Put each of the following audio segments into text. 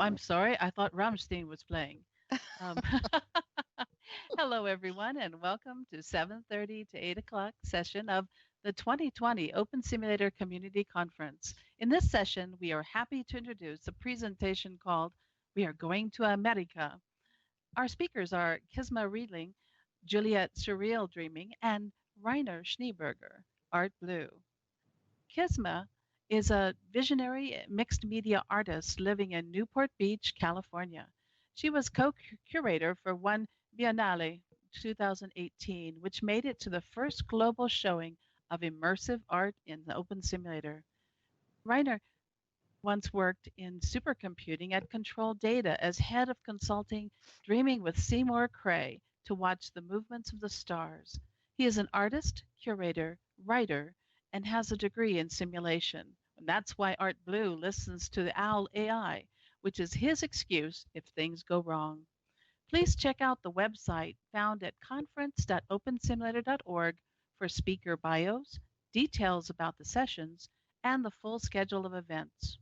I'm sorry. I thought Rammstein was playing. Um, Hello, everyone, and welcome to 7:30 to 8 o'clock session of the 2020 Open Simulator Community Conference. In this session, we are happy to introduce a presentation called We Are Going to America. Our speakers are Kisma Riedling, Juliet Surreal Dreaming, and Rainer Schneeberger, Art Blue. Kisma is a visionary mixed media artist living in Newport Beach, California. She was co curator for one Biennale 2018, which made it to the first global showing of immersive art in the Open Simulator. Rainer once worked in supercomputing at Control Data as head of consulting, dreaming with Seymour Cray to watch the movements of the stars. He is an artist, curator, writer, and has a degree in simulation. And that's why Art Blue listens to the OWL AI, which is his excuse if things go wrong. Please check out the website found at conference.opensimulator.org for speaker bios, details about the sessions, and the full schedule of events.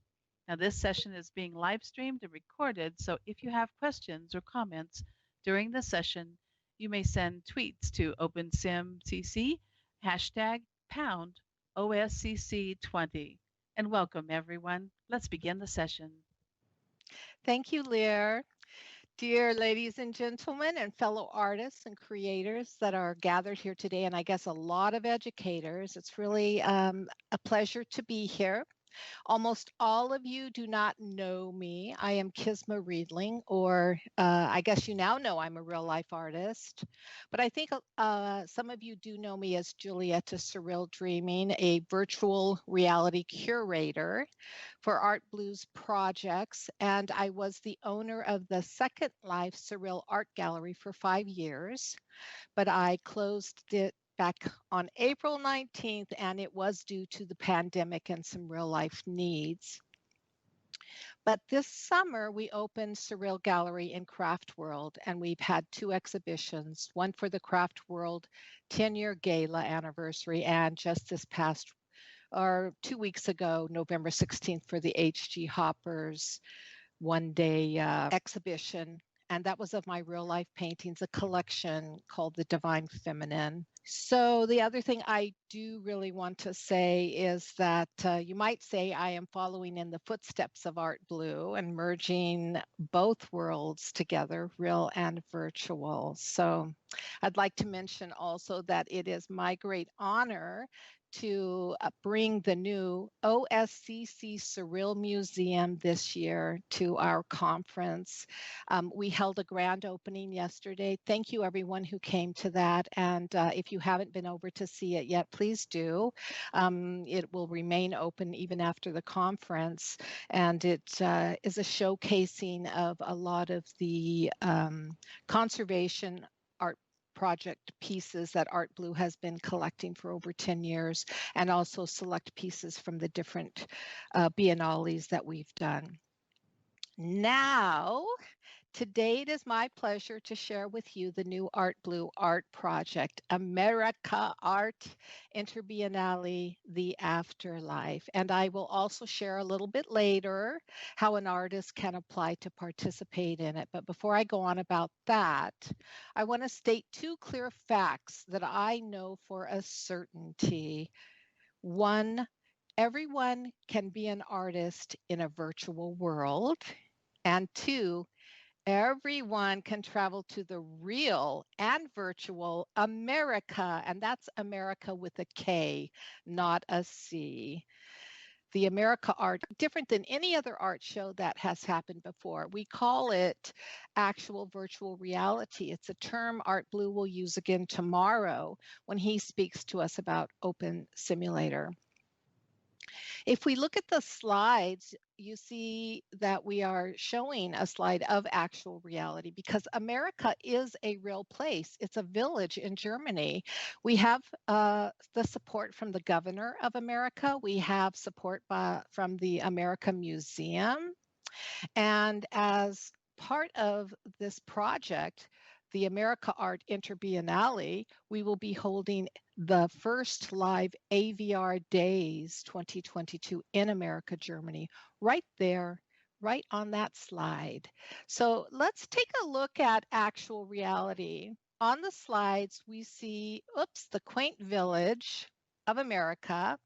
Now, this session is being live streamed and recorded, so if you have questions or comments during the session, you may send tweets to OpenSimCC, hashtag pound OSCC20. And welcome, everyone. Let's begin the session. Thank you, Lear. Dear ladies and gentlemen and fellow artists and creators that are gathered here today, and I guess a lot of educators, it's really a pleasure to be here. Almost all of you do not know me. I am Kisma Riedling, or I guess you now know I'm a real life artist. But I think some of you do know me as Julietta Surreal Dreaming, a virtual reality curator for Art Blues projects. And I was the owner of the Second Life Surreal Art Gallery for 5 years, but I closed it back on April 19th, and it was due to the pandemic and some real life needs. But this summer, we opened Surreal Gallery in Craft World, and we've had 2 exhibitions, one for the Craft World 10-year gala anniversary, and just this past, or 2 weeks ago, November 16th, for the H.G. Hopper's one-day exhibition. And that was of my real life paintings, a collection called The Divine Feminine. So the other thing I do really want to say is that you might say I am following in the footsteps of Art Blue and merging both worlds together, real and virtual. So I'd like to mention also that it is my great honor to bring the new OSCC Surreal Museum this year to our conference. We held a grand opening yesterday. Thank you everyone who came to that. And if you haven't been over to see it yet, please do. It will remain open even after the conference. And it is a showcasing of a lot of the conservation art project pieces that Art Blue has been collecting for over 10 years, and also select pieces from the different biennales that we've done. Now, today it is my pleasure to share with you the new Art Blue art project, Amerika Art Interbiennale, The Afterlife. And I will also share a little bit later how an artist can apply to participate in it. But before I go on about that, I want to state 2 clear facts that I know for a certainty. 1, everyone can be an artist in a virtual world. And 2, everyone can travel to the real and virtual America, and that's America with a K, not a C. The Amerika Art, different than any other art show that has happened before. We call it actual virtual reality. It's a term Art Blue will use again tomorrow when he speaks to us about Open Simulator. If we look at the slides, you see that we are showing a slide of actual reality because America is a real place. It's a village in Germany. We have the support from the governor of America. We have support from the America Museum. And as part of this project, the Amerika Art Interbiennale, we will be holding the first live AVRDays 2022 in America, Germany, right there, right on that slide. So let's take a look at actual reality. On the slides, we see, the quaint village of Amerika.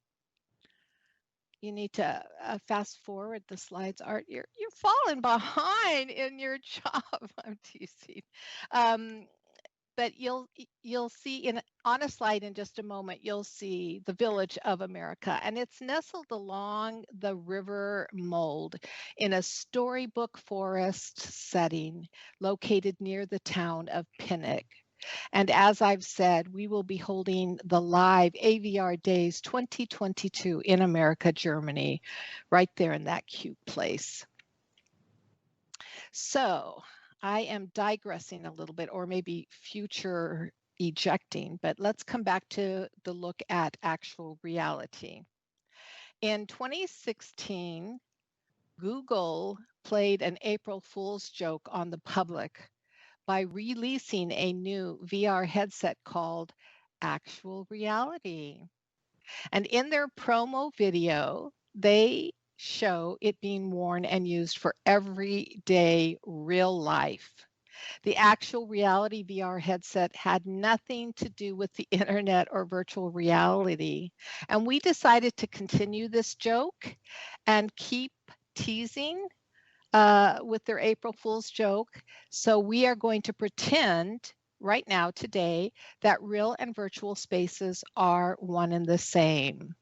You need to fast forward the slides. Art, you're falling behind in your job. I'm teasing. Um, but you'll see on a slide in just a moment, you'll see the village of Amerika, and it's nestled along the river Mold in a storybook forest setting located near the town of Pinnock. And as I've said, we will be holding the live AVRDays 2022 in Amerika, Germany, right there in that cute place. So I am digressing a little bit, or maybe future ejecting, but let's come back to the look at actual reality. In 2016, Google played an April Fool's joke on the public by releasing a new VR headset called Actual Reality. And in their promo video, they show it being worn and used for everyday real life. The Actual Reality VR headset had nothing to do with the internet or virtual reality. And we decided to continue this joke and keep teasing with their April Fool's joke. So we are going to pretend right now, today, that real and virtual spaces are one and the same.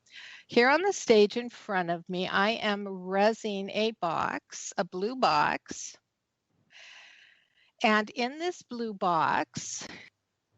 Here on the stage in front of me, I am resing a box, a blue box. And in this blue box,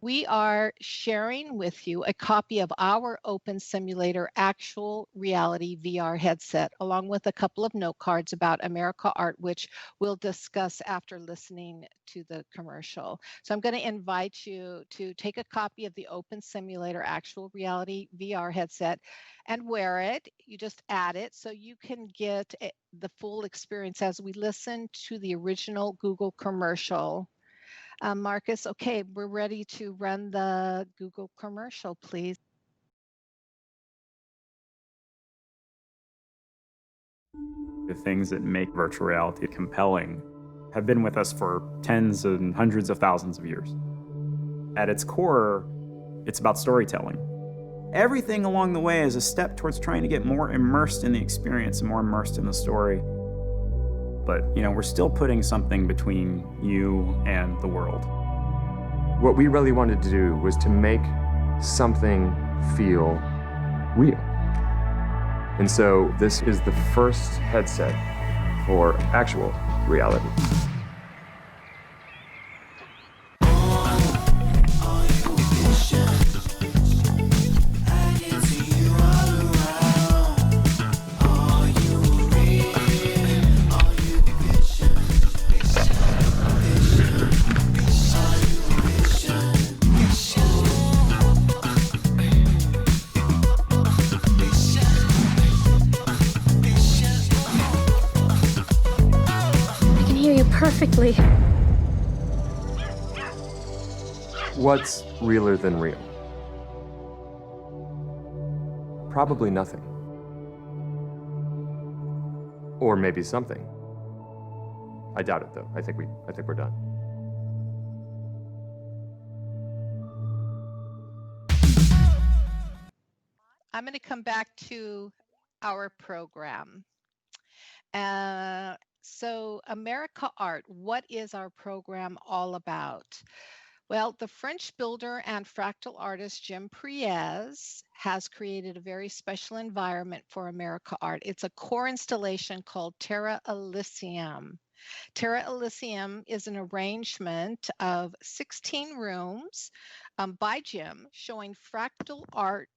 we are sharing with you a copy of our Open Simulator Actual Reality VR headset, along with a couple of note cards about Amerika Art, which we'll discuss after listening to the commercial. So I'm going to invite you to take a copy of the Open Simulator Actual Reality VR headset and wear it. You just add it so you can get the full experience as we listen to the original Google commercial. Marcus, okay, we're ready to run the Google commercial, please. The things that make virtual reality compelling have been with us for tens and hundreds of thousands of years. At its core, it's about storytelling. Everything along the way is a step towards trying to get more immersed in the experience and more immersed in the story. But, we're still putting something between you and the world. What we really wanted to do was to make something feel real. And so this is the first headset for actual reality. Perfectly. What's realer than real? Probably nothing. Or maybe something. I doubt it, though. I think we're done. I'm going to come back to our program. So Amerika Art, what is our program all about? Well, the French builder and fractal artist Jim Priez has created a very special environment for Amerika Art. It's a core installation called Terra Elysium. Terra Elysium is an arrangement of 16 rooms by Jim showing fractal art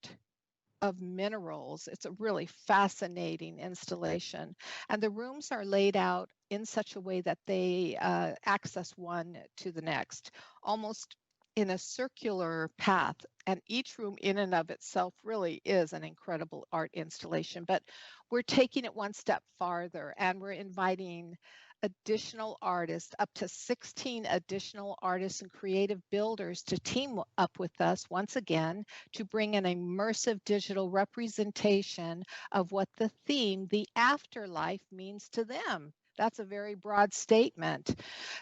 of minerals. It's a really fascinating installation. And the rooms are laid out in such a way that they access one to the next, almost in a circular path. And each room in and of itself really is an incredible art installation. But we're taking it one step farther, and we're inviting additional artists, up to 16 additional artists and creative builders, to team up with us once again to bring an immersive digital representation of what the theme, the afterlife, means to them. That's a very broad statement.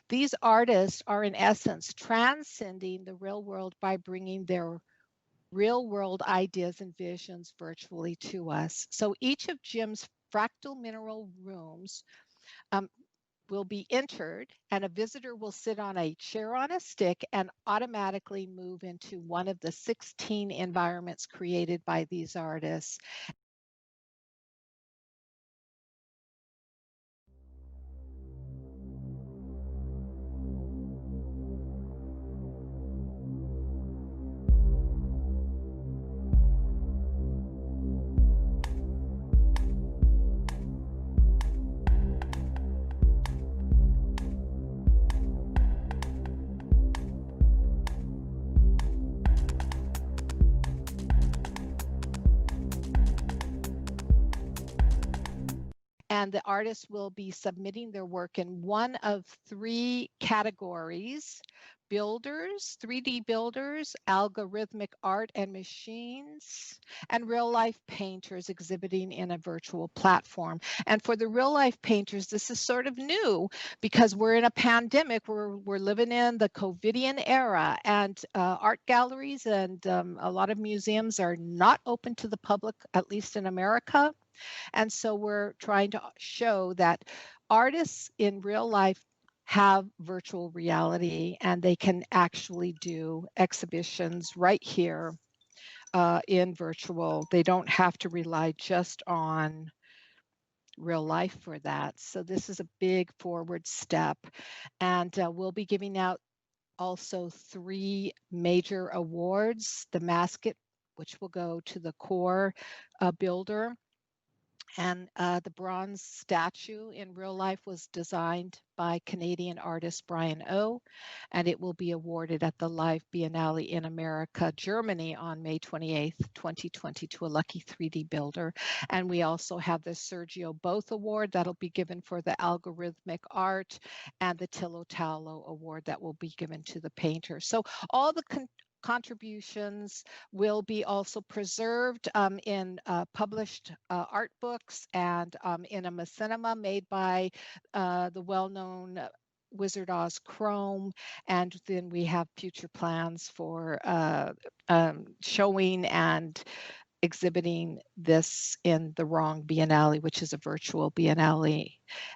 These artists are, in essence, transcending the real world by bringing their real world ideas and visions virtually to us. So each of Jim's fractal mineral rooms will be entered, and a visitor will sit on a chair on a stick and automatically move into one of the 16 environments created by these artists. And the artists will be submitting their work in one of 3 categories: builders, 3D builders, algorithmic art and machines, and real life painters exhibiting in a virtual platform. And for the real life painters, this is sort of new because we're in a pandemic. We're living in the COVIDian era, and art galleries and a lot of museums are not open to the public, at least in America. And so we're trying to show that artists in real life have virtual reality, and they can actually do exhibitions right here in virtual. They don't have to rely just on real life for that. So this is a big forward step. And we'll be giving out also 3 major awards: the Masket, which will go to the core builder. And the bronze statue in real life was designed by Canadian artist Brian O, and it will be awarded at the Live Biennale in Amerika, Germany on May 28th, 2020 to a lucky 3D builder. And we also have the Sergio Both Award that'll be given for the algorithmic art, and the Tillo Tallo Award that will be given to the painter. So all the contributions will be also preserved in published art books and in a machinima made by the well-known Wizard Oz Chrome. And then we have future plans for showing and exhibiting this in the Wrong Biennale, which is a virtual Biennale,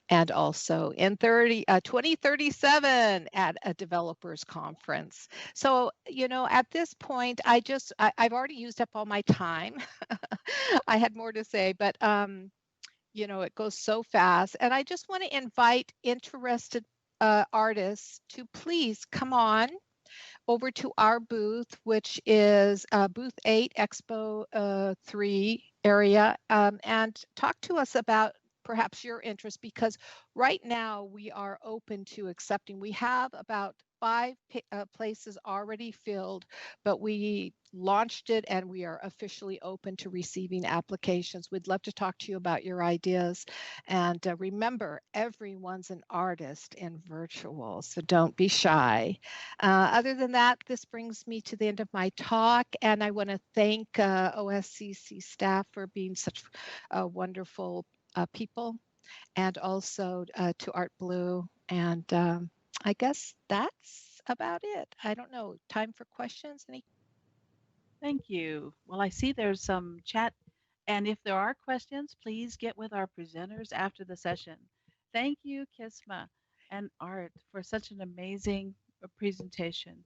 and also in 2037 at a developers conference. So, at this point, I've already used up all my time. I had more to say, but it goes so fast. And I just want to invite interested artists to please come on over to our booth, which is booth 8, Expo 3 area, and talk to us about perhaps your interest, because right now we are open to accepting. We have about 5 places already filled, but we launched it and we are officially open to receiving applications. We'd love to talk to you about your ideas. And remember, everyone's an artist in virtual, so don't be shy. Other than that, this brings me to the end of my talk, and I want to thank OSCC staff for being such wonderful people, and also to Art Blue. And I guess that's about it. I don't know. Time for questions? Thank you. Well, I see there's some chat, and if there are questions, please get with our presenters after the session. Thank you, Kisma and Art, for such an amazing presentation.